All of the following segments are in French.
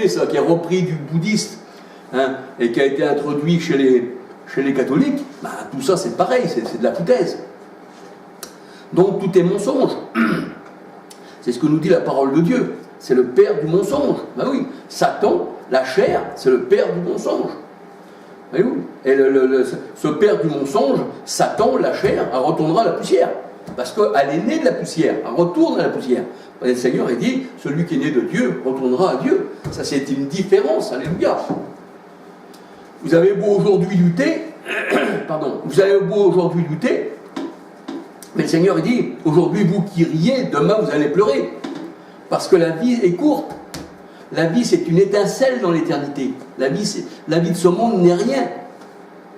Taoté, ça, qui est repris du bouddhiste, hein, et qui a été introduit chez les catholiques, bah, tout ça c'est pareil, c'est de la foutaise. Donc tout est mensonge. C'est ce que nous dit la parole de Dieu. C'est le père du mensonge. Ben oui, Satan, la chair, c'est le père du mensonge. Voyez-vous ? Et ce père du mensonge, Satan, la chair, elle retournera à la poussière. Parce qu'elle est née de la poussière, elle retourne à la poussière. Et le Seigneur, il dit, celui qui est né de Dieu retournera à Dieu. Ça, c'est une différence, alléluia. Vous avez beau aujourd'hui douter, pardon, vous avez beau aujourd'hui douter, mais le Seigneur, il dit, aujourd'hui, vous qui riez, demain, vous allez pleurer. Parce que la vie est courte. La vie, c'est une étincelle dans l'éternité. La vie de ce monde n'est rien.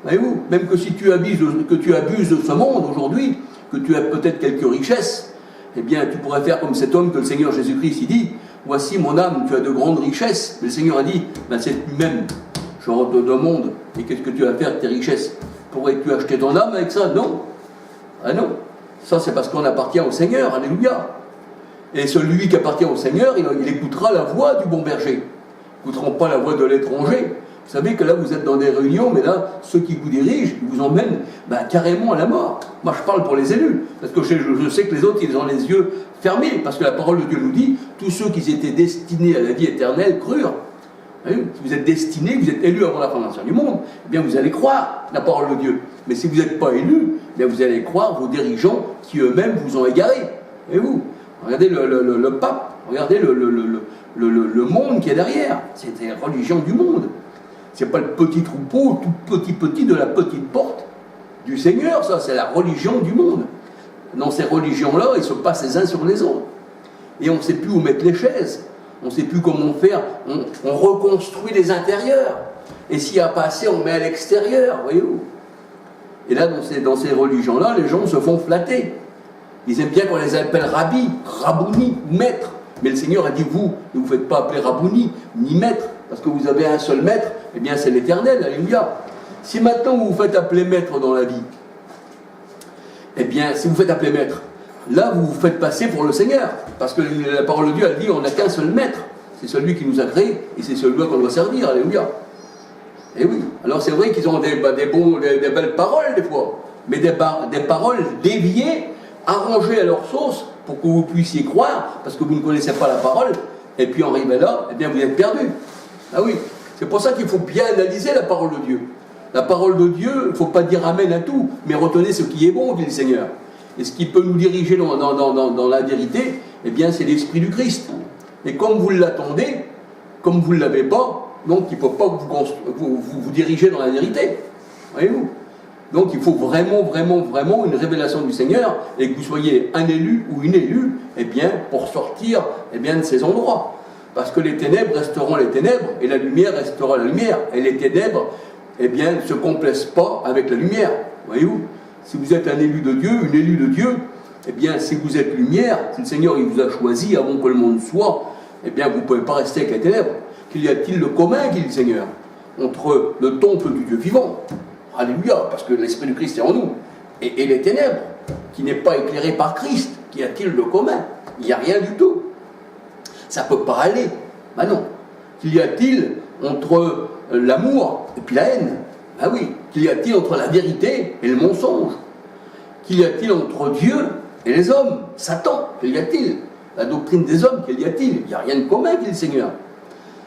Voyez-vous, même que si tu abuses de ce monde aujourd'hui, que tu as peut-être quelques richesses, eh bien, tu pourrais faire comme cet homme que le Seigneur Jésus-Christ, il dit, voici mon âme, tu as de grandes richesses. Mais le Seigneur a dit, ben, c'est lui-même, je te demande, et qu'est-ce que tu vas faire de tes richesses? Pourrais-tu acheter ton âme avec ça? Non. Ah non. Ça, c'est parce qu'on appartient au Seigneur, alléluia. Et celui qui appartient au Seigneur, il écoutera la voix du bon berger. Ils n'écouteront pas la voix de l'étranger. Vous savez que là, vous êtes dans des réunions, mais là, ceux qui vous dirigent, ils vous emmènent carrément à la mort. Moi, je parle pour les élus, parce que je sais que les autres, ils ont les yeux fermés, parce que la parole de Dieu nous dit, tous ceux qui étaient destinés à la vie éternelle crurent. Si vous êtes destinés, vous êtes élus avant la fondation du monde, eh bien, vous allez croire la parole de Dieu. Mais si vous n'êtes pas élus, eh bien, vous allez croire vos dirigeants qui eux-mêmes vous ont égarés. Et vous, regardez le pape, regardez le monde qui est derrière. C'est la religion du monde. C'est pas le petit troupeau, tout petit de la petite porte du Seigneur, ça, c'est la religion du monde. Dans ces religions-là, ils se passent les uns sur les autres. Et on ne sait plus où mettre les chaises. On ne sait plus comment faire. On reconstruit les intérieurs. Et s'il n'y a pas assez, on met à l'extérieur, voyez-vous. Et là, dans ces religions-là, les gens se font flatter. Ils aiment bien qu'on les appelle rabbi, rabouni, maître. Mais le Seigneur a dit, vous, ne vous faites pas appeler rabouni, ni maître, parce que vous avez un seul maître, eh bien c'est l'Éternel, alléluia. Si maintenant vous vous faites appeler maître dans la vie, eh bien, si vous faites appeler maître, là vous vous faites passer pour le Seigneur, parce que la parole de Dieu, elle dit, on n'a qu'un seul maître, c'est celui qui nous a créés, et c'est celui-là qu'on doit servir, alléluia. Et oui, alors c'est vrai qu'ils ont des belles paroles des fois, mais des paroles déviées, arrangées à leur sauce, pour que vous puissiez croire, parce que vous ne connaissez pas la parole, et puis en arrivant là, eh bien vous êtes perdu. Ah oui, c'est pour ça qu'il faut bien analyser la parole de Dieu. La parole de Dieu, il ne faut pas dire amen à tout, mais retenez ce qui est bon, dit le Seigneur. Et ce qui peut nous diriger dans la vérité, eh bien c'est l'Esprit du Christ. Et comme vous l'attendez, comme vous ne l'avez pas, donc il ne peut pas vous diriger dans la vérité. Voyez-vous? Donc il faut vraiment une révélation du Seigneur, et que vous soyez un élu ou une élue, eh bien, pour sortir de ces endroits. Parce que les ténèbres resteront les ténèbres, et la lumière restera la lumière. Et les ténèbres, eh bien, ne se complaisent pas avec la lumière. Voyez-vous? Si vous êtes un élu de Dieu, une élue de Dieu, eh bien, si vous êtes lumière, si le Seigneur il vous a choisi avant que le monde soit, eh bien, vous ne pouvez pas rester avec les ténèbres. Qu'il y a-t-il de commun, dit le Seigneur, entre le temple du Dieu vivant, alléluia, parce que l'Esprit du Christ est en nous, et les ténèbres, qui n'est pas éclairé par Christ, qu'y a-t-il de commun? Il n'y a rien du tout. Ça ne peut pas aller. Ben non. Qu'il y a-t-il entre l'amour et puis la haine? Ah oui. Qu'il y a-t-il entre la vérité et le mensonge? Qu'il y a-t-il entre Dieu et les hommes? Satan, qu'il y a-t-il? La doctrine des hommes, qu'il y a-t-il? Il n'y a rien de commun, dit le Seigneur.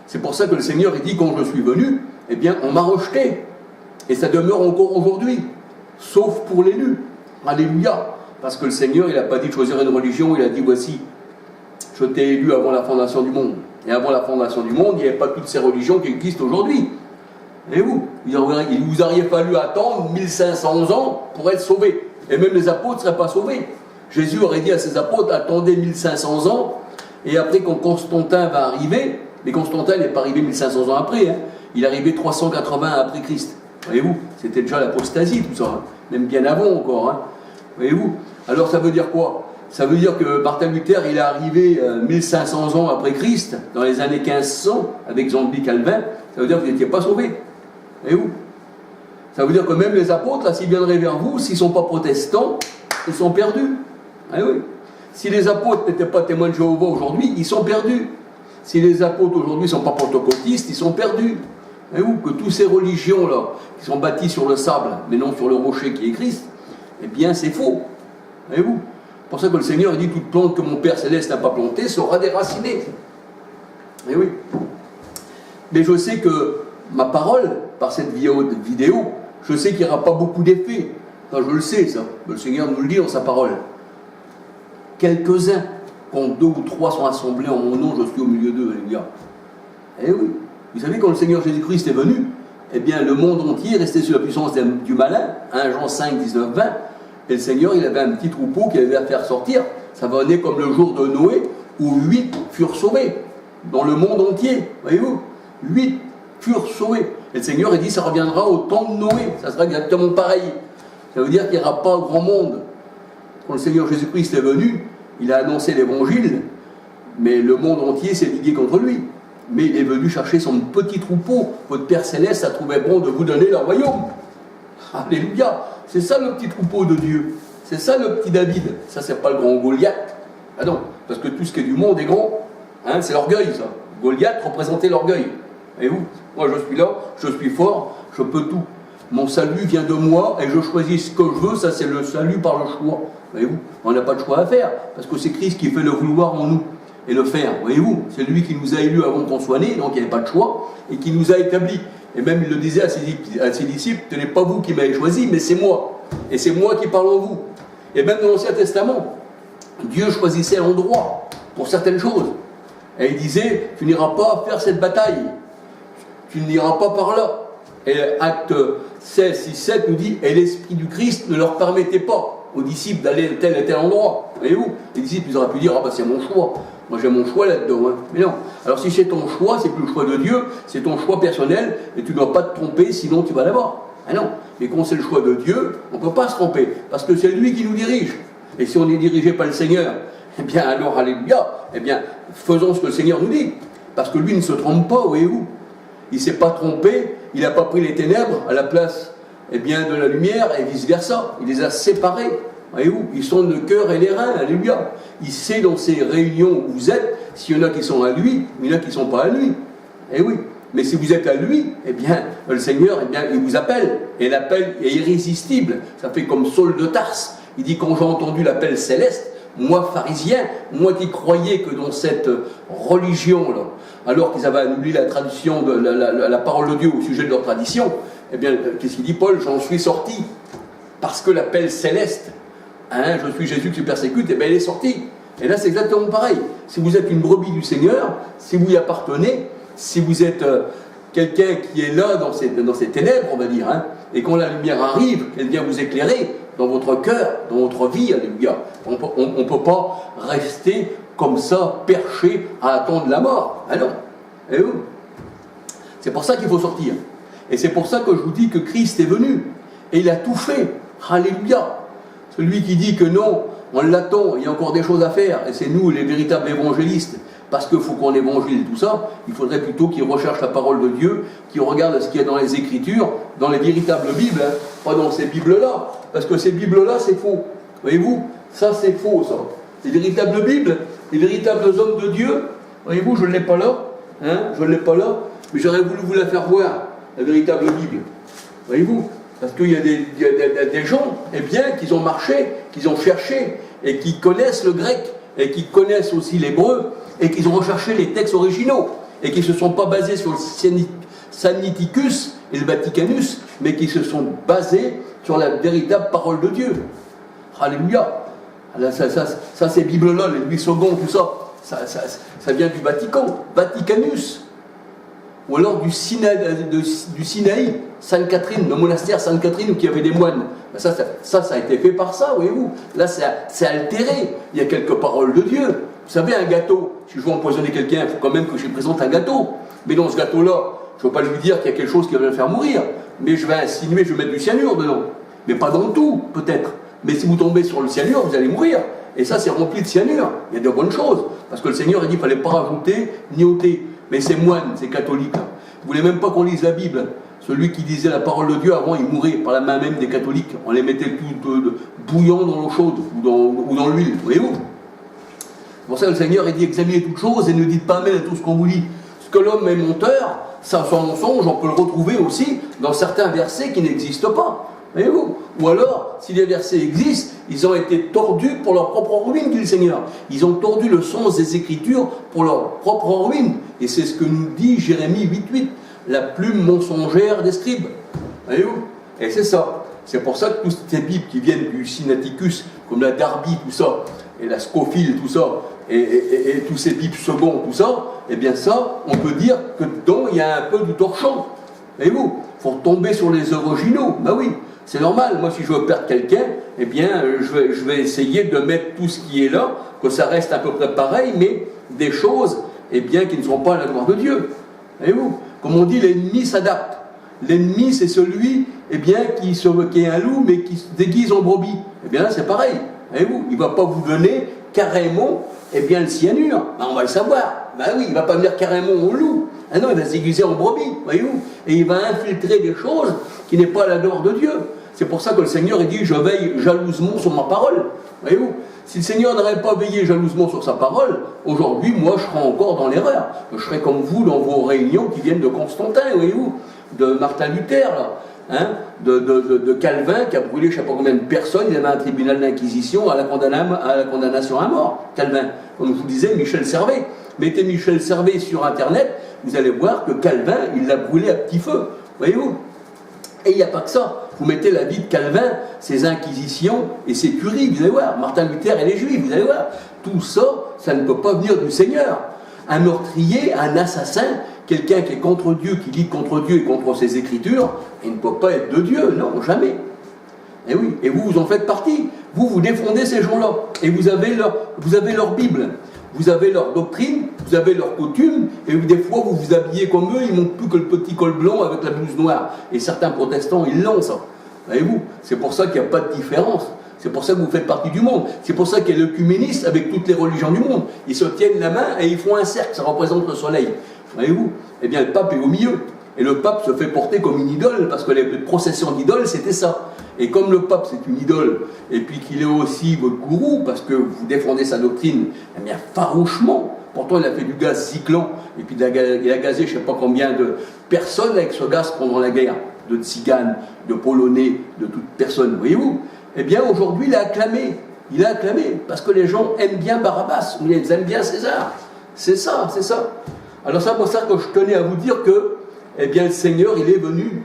C'est pour ça que le Seigneur, il dit, quand je suis venu, eh bien, on m'a rejeté. Et ça demeure encore aujourd'hui, sauf pour l'élu. Alléluia. Parce que le Seigneur, il n'a pas dit de choisir une religion, il a dit, voici, je t'ai élu avant la fondation du monde. Et avant la fondation du monde, il n'y avait pas toutes ces religions qui existent aujourd'hui. Et vous, il vous aurait fallu attendre 1500 ans pour être sauvés. Et même les apôtres ne seraient pas sauvés. Jésus aurait dit à ses apôtres, attendez 1500 ans, et après quand Constantin va arriver, mais Constantin n'est pas arrivé 1500 ans après, hein, il est arrivé 380 après Christ. Voyez-vous, c'était déjà l'apostasie, tout ça, hein, même bien avant encore. Hein. Voyez-vous, alors ça veut dire quoi? Ça veut dire que Martin Luther, il est arrivé 1500 ans après Christ, dans les années 1500, avec Jean-Louis Calvin. Ça veut dire que vous n'étiez pas sauvés. Voyez-vous? Ça veut dire que même les apôtres, là, s'ils viendraient vers vous, s'ils ne sont pas protestants, ils sont perdus. Ah oui. Si les apôtres n'étaient pas témoins de Jéhovah aujourd'hui, ils sont perdus. Si les apôtres aujourd'hui ne sont pas pentecôtistes, ils sont perdus. Voyez-vous que toutes ces religions-là, qui sont bâties sur le sable, mais non sur le rocher qui est Christ, eh bien c'est faux. Voyez-vous? C'est pour ça que le Seigneur dit, toute plante que mon Père Céleste n'a pas plantée sera déracinée. Eh oui. Mais je sais que ma parole, par cette vidéo, je sais qu'il n'y aura pas beaucoup d'effets. Enfin, je le sais, ça. Le Seigneur nous le dit dans sa parole. Quelques-uns, quand 2 ou 3 sont assemblés en mon nom, je suis au milieu d'eux, alléluia. Eh oui. Vous savez, quand le Seigneur Jésus-Christ est venu, eh bien, le monde entier restait sous la puissance du malin, 1 Jean 5, 19, 20, et le Seigneur, il avait un petit troupeau qu'il avait à faire sortir. Ça venait comme le jour de Noé, où 8 furent sauvés, dans le monde entier, voyez-vous, 8 furent sauvés. Et le Seigneur, il dit, ça reviendra au temps de Noé, ça sera exactement pareil. Ça veut dire qu'il n'y aura pas grand monde. Quand le Seigneur Jésus-Christ est venu, il a annoncé l'évangile, mais le monde entier s'est ligué contre lui. Mais il est venu chercher son petit troupeau. Votre Père Céleste a trouvé bon de vous donner le royaume. Alléluia. C'est ça le petit troupeau de Dieu. C'est ça le petit David. Ça, c'est pas le grand Goliath. Ah non, parce que tout ce qui est du monde est grand. Hein, c'est l'orgueil, ça. Goliath représentait l'orgueil. Voyez-vous, moi je suis là, je suis fort, je peux tout. Mon salut vient de moi et je choisis ce que je veux. Ça, c'est le salut par le choix. Voyez-vous, on n'a pas de choix à faire. Parce que c'est Christ qui fait le vouloir en nous. Et le faire, voyez-vous, c'est lui qui nous a élus avant qu'on soit nés, donc il n'y avait pas de choix, et qui nous a établis. Et même il le disait à ses disciples, ce n'est pas vous qui m'avez choisi, mais c'est moi. Et c'est moi qui parle en vous. Et même dans l'Ancien Testament, Dieu choisissait l'endroit pour certaines choses. Et il disait, tu n'iras pas faire cette bataille, tu n'iras pas par là. Et Acte 16, 6, 7 nous dit, et l'Esprit du Christ ne leur permettait pas aux disciples d'aller à tel et tel endroit. Voyez-vous, les disciples, ils auraient pu dire, ah ben c'est mon choix. Moi j'ai mon choix là-dedans, hein. Mais non. Alors si c'est ton choix, c'est plus le choix de Dieu, c'est ton choix personnel, et tu ne dois pas te tromper, sinon tu vas l'avoir. Ah non. Mais quand c'est le choix de Dieu, on ne peut pas se tromper, parce que c'est lui qui nous dirige. Et si on n'est dirigé par le Seigneur, eh bien alors, alléluia, eh bien, faisons ce que le Seigneur nous dit. Parce que lui ne se trompe pas, voyez-vous. Il ne s'est pas trompé, il n'a pas pris les ténèbres à la place, eh bien, de la lumière, et vice-versa. Il les a séparés. Voyez-vous, ils sont le cœur et les reins, alléluia. Il sait dans ces réunions où vous êtes, s'il y en a qui sont à lui, mais il y en a qui ne sont pas à lui. Eh oui, mais si vous êtes à lui, eh bien, le Seigneur, eh bien, il vous appelle. Et l'appel est irrésistible. Ça fait comme Saul de Tarse. Il dit, quand j'ai entendu l'appel céleste, moi, pharisien, moi qui croyais que dans cette religion-là, alors qu'ils avaient annulé la tradition de la parole de Dieu au sujet de leur tradition, eh bien, qu'est-ce qu'il dit Paul? J'en suis sorti. Parce que l'appel céleste, hein, je suis Jésus que tu persécutes, et bien elle est sortie. Et là c'est exactement pareil. Si vous êtes une brebis du Seigneur, si vous y appartenez, si vous êtes quelqu'un qui est là dans ces ténèbres, on va dire, hein, et quand la lumière arrive, elle vient vous éclairer dans votre cœur, dans votre vie, alléluia. On ne peut pas rester comme ça, perché à attendre la mort. Ah non. Et oui. C'est pour ça qu'il faut sortir. Et c'est pour ça que je vous dis que Christ est venu. Et il a tout fait. Alléluia. Celui qui dit que non, on l'attend, il y a encore des choses à faire, et c'est nous les véritables évangélistes, parce qu'il faut qu'on évangile tout ça, il faudrait plutôt qu'ils recherchent la parole de Dieu, qu'ils regardent ce qu'il y a dans les Écritures, dans les véritables Bibles, hein, pas dans ces Bibles-là, parce que ces Bibles-là, c'est faux. Voyez-vous, ça c'est faux, ça. Les véritables Bibles, les véritables hommes de Dieu, voyez-vous, je ne l'ai pas là, hein, je ne l'ai pas là, mais j'aurais voulu vous la faire voir, la véritable Bible. Voyez-vous, parce qu'il y a des gens, eh bien, qui ont marché, qui ont cherché, et qui connaissent le grec, et qui connaissent aussi l'hébreu, et qui ont recherché les textes originaux, et qui ne se sont pas basés sur le Sinaiticus et le Vaticanus, mais qui se sont basés sur la véritable parole de Dieu. Alléluia. Ça ces Bibles-là, les Louis II, tout ça, ça vient du Vatican, Vaticanus. Ou alors du Sinaï, Sainte-Catherine, le monastère Sainte-Catherine où il y avait des moines. Ça a été fait par ça, voyez-vous. Là, c'est altéré. Il y a quelques paroles de Dieu. Vous savez, un gâteau, si je veux empoisonner quelqu'un, il faut quand même que je lui présente un gâteau. Mais dans ce gâteau-là, je ne veux pas lui dire qu'il y a quelque chose qui va le faire mourir. Mais je vais insinuer, je vais mettre du cyanure dedans. Mais pas dans tout, peut-être. Mais si vous tombez sur le cyanure, vous allez mourir. Et ça, c'est rempli de cyanure. Il y a de bonnes choses. Parce que le Seigneur a dit qu'il ne fallait pas rajouter ni ôter. Mais ces moines, ces catholiques, là, vous ne voulez même pas qu'on lise la Bible. Celui qui disait la parole de Dieu, avant, il mourait par la main même des catholiques. On les mettait tout bouillant dans l'eau chaude ou dans l'huile, voyez-vous. pour ça que le Seigneur il dit examinez toutes choses et ne dites pas amen à tout ce qu'on vous dit. Ce que l'homme est menteur, ça, son mensonge, on peut le retrouver aussi dans certains versets qui n'existent pas. Voyez-vous? Ou alors, si les versets existent, ils ont été tordus pour leur propre ruine, dit le Seigneur. Ils ont tordu le sens des Écritures pour leur propre ruine. Et c'est ce que nous dit Jérémie 8.8, la plume mensongère des scribes. Voyez-vous? Et c'est ça. C'est pour ça que toutes ces Bibles qui viennent du Sinaiticus, comme la Darby, tout ça, et la Scofield, tout ça, et tous ces Bibles seconds, tout ça, eh bien ça, on peut dire que dedans, il y a un peu du torchon. Voyez-vous? Il faut tomber sur les originaux. Ben oui. C'est normal, moi si je veux perdre quelqu'un, eh bien je vais essayer de mettre tout ce qui est là, que ça reste à peu près pareil, mais des choses eh bien, qui ne sont pas à la gloire de Dieu. Voyez-vous? Comme on dit, l'ennemi s'adapte. L'ennemi c'est celui eh bien, qui est un loup mais qui se déguise en brebis. Eh bien là c'est pareil. Voyez-vous? Il ne va pas vous donner carrément eh bien, le cyanure. Ben, on va le savoir. Ben oui, il ne va pas venir carrément au loup. Ah non, il va se déguiser en brebis, voyez-vous? Et il va infiltrer des choses qui n'est pas à la gloire de Dieu. C'est pour ça que le Seigneur il dit je veille jalousement sur ma parole. Voyez-vous? Si le Seigneur n'aurait pas veillé jalousement sur sa parole, aujourd'hui, moi, je serais encore dans l'erreur. Je serais comme vous dans vos réunions qui viennent de Constantin, voyez-vous, de Martin Luther, là, hein, de Calvin, qui a brûlé je ne sais pas combien de personnes. Il avait un tribunal d'inquisition à la condamnation à mort, Calvin. Comme je vous disais, Michel Servet. Mettez Michel Servet sur Internet, vous allez voir que Calvin, il l'a brûlé à petit feu. Voyez-vous? Et il n'y a pas que ça. Vous mettez la vie de Calvin, ses inquisitions et ses tueries, vous allez voir. Martin Luther et les Juifs, vous allez voir. Tout ça, ça ne peut pas venir du Seigneur. Un meurtrier, un assassin, quelqu'un qui est contre Dieu, qui lit contre Dieu et contre ses Écritures, il ne peut pas être de Dieu, non, jamais. Et oui, et vous en faites partie. Vous défendez ces gens-là. Et vous avez leur Bible. Vous avez leur doctrine, vous avez leurs coutumes, et des fois vous vous habillez comme eux, ils montent plus que le petit col blanc avec la blouse noire. Et certains protestants, ils l'ont ça. Voyez-vous? C'est pour ça qu'il n'y a pas de différence. C'est pour ça que vous faites partie du monde. C'est pour ça qu'il y a l'œcuménisme avec toutes les religions du monde. Ils se tiennent la main et ils font un cercle, ça représente le soleil. Voyez-vous? Eh bien le pape est au milieu. Et le pape se fait porter comme une idole, parce que les processions d'idoles, c'était ça. Et comme le pape, c'est une idole, et puis qu'il est aussi votre gourou, parce que vous défendez sa doctrine, eh bien, farouchement. Pourtant, il a fait du gaz cyclant, et puis il a gazé je ne sais pas combien de personnes avec ce gaz pendant la guerre, de tziganes, de polonais, de toutes personnes, voyez-vous? Eh bien, aujourd'hui, il a acclamé, parce que les gens aiment bien Barabbas, ou ils aiment bien César. C'est ça, c'est ça. Alors c'est pour ça que je tenais à vous dire que, eh bien, le Seigneur, il est venu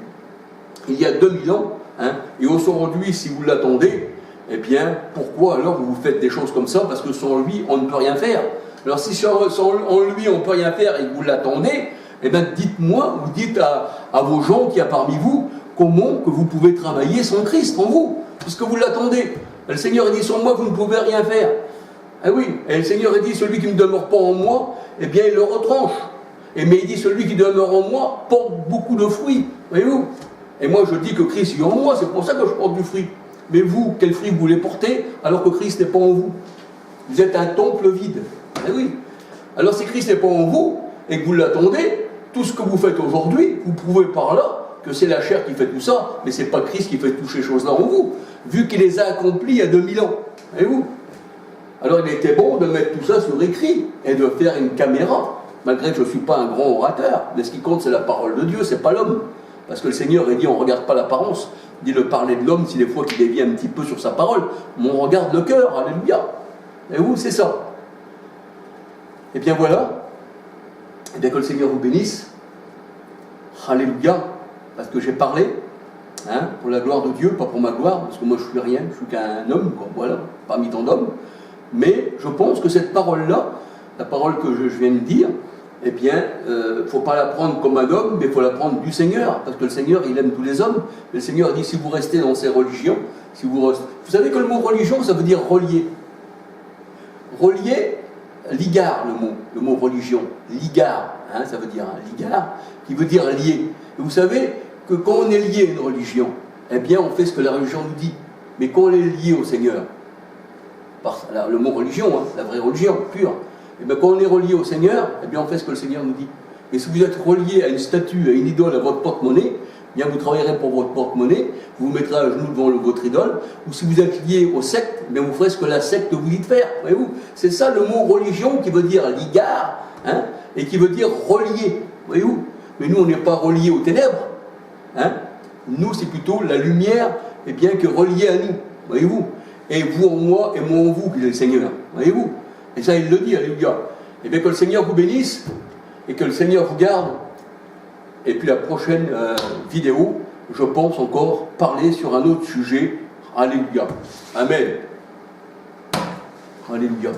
il y a 2000 ans, hein, et aujourd'hui, si vous l'attendez, eh bien, pourquoi alors vous faites des choses comme ça? Parce que sans lui, on ne peut rien faire. Alors si sans lui, on ne peut rien faire et que vous l'attendez, eh bien, dites-moi, ou dites à vos gens qui y a parmi vous, comment que vous pouvez travailler sans Christ en vous, puisque vous l'attendez. Le Seigneur dit, sans moi, vous ne pouvez rien faire. Ah oui, et le Seigneur dit, celui qui ne demeure pas en moi, eh bien, il le retranche. Mais il dit, celui qui demeure en moi porte beaucoup de fruits. Voyez-vous? Et moi, je dis que Christ est en moi, c'est pour ça que je porte du fruit. Mais vous, quel fruit vous voulez porter alors que Christ n'est pas en vous? Vous êtes un temple vide. Eh oui. Alors si Christ n'est pas en vous, et que vous l'attendez, tout ce que vous faites aujourd'hui, vous prouvez par là que c'est la chair qui fait tout ça, mais ce n'est pas Christ qui fait toutes ces choses-là en vous, vu qu'il les a accomplis il y a 2000 ans. Voyez-vous? Alors il était bon de mettre tout ça sur écrit, et de faire une caméra, malgré que je ne suis pas un grand orateur, mais ce qui compte c'est la parole de Dieu, c'est pas l'homme. Parce que le Seigneur a dit, on ne regarde pas l'apparence, il dit le parler de l'homme, si des fois qu'il dévie un petit peu sur sa parole, mais on regarde le cœur, alléluia. Et vous, c'est ça. Et bien voilà, et bien que le Seigneur vous bénisse, alléluia, parce que j'ai parlé, hein, pour la gloire de Dieu, pas pour ma gloire, parce que moi je suis rien, je suis qu'un homme, quoi, voilà, parmi tant d'hommes, mais je pense que cette parole-là, la parole que je viens de dire, eh bien, il ne faut pas la prendre comme un homme, mais il faut la prendre du Seigneur, parce que le Seigneur, il aime tous les hommes. Le Seigneur dit, si vous restez dans ces religions, vous savez que le mot religion, ça veut dire relier. Relier, ligar, le mot religion, ligar, hein, ça veut dire ligar, qui veut dire lié. Et vous savez que quand on est lié à une religion, eh bien, on fait ce que la religion nous dit. Mais quand on est lié au Seigneur, le mot religion, hein, la vraie religion, pure, et bien quand on est relié au Seigneur, eh bien on fait ce que le Seigneur nous dit. Et si vous êtes relié à une statue, à une idole, à votre porte-monnaie, bien vous travaillerez pour votre porte-monnaie, vous vous mettrez à genoux devant votre idole, ou si vous êtes lié aux sectes, bien vous ferez ce que la secte vous dit de faire. Voyez-vous, c'est ça le mot religion qui veut dire ligard, hein, et qui veut dire relié. Voyez-vous, mais nous on n'est pas reliés aux ténèbres. Hein. Nous c'est plutôt la lumière, et bien que reliée à nous. Voyez-vous, et vous en moi et moi en vous, dit le Seigneur. Voyez-vous, et ça il le dit, alléluia. Et bien que le Seigneur vous bénisse et que le Seigneur vous garde. Et puis la prochaine vidéo, je pense encore parler sur un autre sujet. Alléluia. Amen. Alléluia.